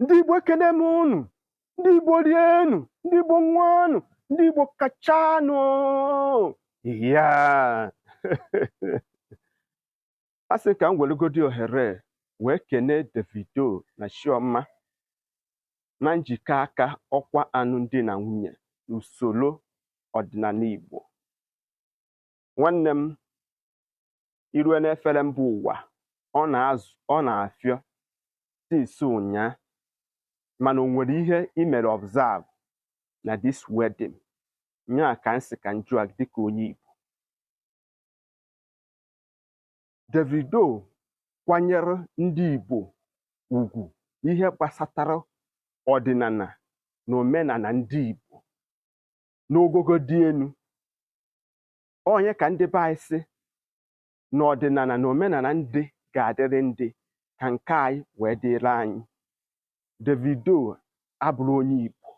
Ndị Igbo ekene m unu, ndị Igbo rienu, ndị Igbo ṅụọnụ, ndị Igbo kachanụ. Ya a sị ka m weregodi ohere wee kene Davido na Chioma na njikọ aka ọkwa alụmdi na nwunye n'usoro ọdịnala Igbo. Nwanne m, irue n'efere mba ụwa ọ na-afịọ since ụnyaa, mana o nwere ihe i mere observe na this wedding. Nya ka nsị ka njụa dịka onye Igbo. Davido kwanyere ndị Igbo ugwu ihe gbasatara ọdịnala na omenala ndị Igbo n'ogogo dị elu. Onye ka ndị be anyị sị na ọdịnala na omenala ndị ga-adịrị ndị ka nke anyị wee dịrị anyị. Davido abụrụ onye Igbo,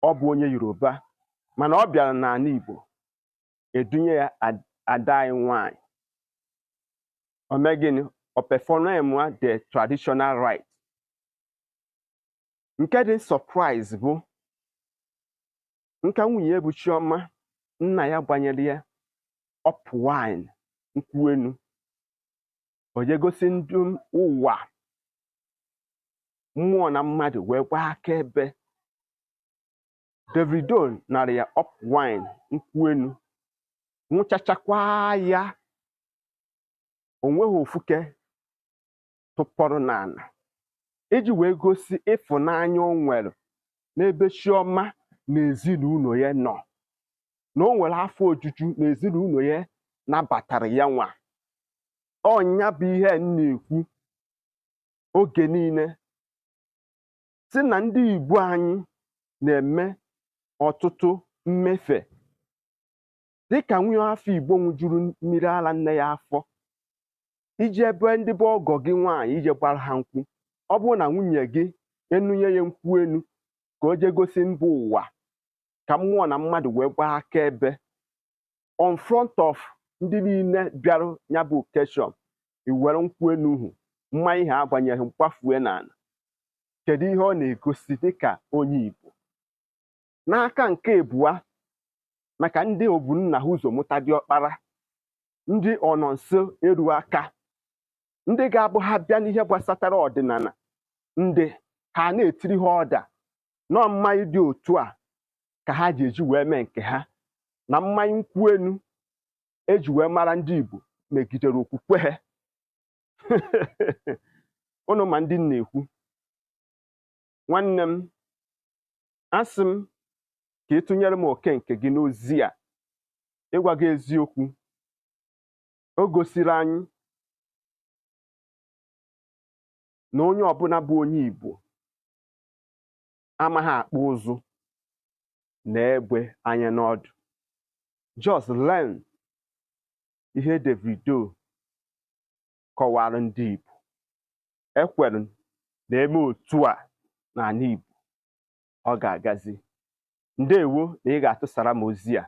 ọ bụ onye Yoruba, mana ọ bịara n'ala Igbo edunye ya ada anyị nwanyị. O mee gịnị? O perform the traditional rite. Nke dị surprise bụ nka nwunye bụ Chioma, nna ya gbanyere ya up wine nkwụ enu. O je gosi ndị ụwa, mmụọ na mmadụ wee gbaa akaebe. Davido nara ya up wine nkwụ enu, nwụchachakwa ya, o nweghị ofuke tụpọrọ n'ala, iji wee gosi ịfụnanya o nwere n'ebe Chioma na ezinụlọ ya nọ, na o nwere afọ ojuju na ezinụlọ ya nabatara ya nwa. Ọnya bụ ihe m na-ekwu oge niile, si na ndị Igbo anyị na-eme ọtụtụ mmefe dịka nwunye afọ Igbo nwụjuru mmiri ara nne ya afọ, iji ebe ndị bụ ọgọ gị nwaanyị ije gbara ha nkwụ. Ọ bụrụ na nwunye gị enunye ya nkwụ enu ka o je gosi mba ụwa, ka mmụọ na mmadụ wee gbaa akaebe on front of ndị niile bịara ya bụ occasion, iwere nkwụ enu hụ mmanya ihe agbanyeghị mkpafue n'ala. Kedu ihe ọ na-egosi dịka onye Igbo? N'aka nke abụọ, maka ndị obunna ha ụzọ mụta diọkpara, ndị ọnọ nso eru aka, ndị ga-abụ ha bịa n'ihe gbasatara ọdịnala, ndị ha na-etiri ha ọda nọ mmanya dị otu a ka ha ji eji wee mee nke ha, na mmanya nkwụ enu eji wee mara ndị Igbo megidere okwukwe ha. Ụnụ ma ndị na-ekwu. Nwanne m, asị m ka ị tụnyere m oke nke gị n'ozi a. Ịgwa gị eziokwu, o gosiri anyị na onye ọbụla bụ onye Igbo amaghị akpụ ụzụ na egbe anya n'ọdụ. Just learn ihe Davido kọwara ndị Igbo. Ekwere na-eme otu a n'ala Igbo, ọ ga-agazi. Ndewo na ị ga-atụsara m ozi a.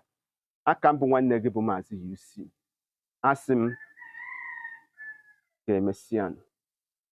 Aka m bụ nwanne gị bụ Maazị UC. Asị m ka emesịanụ.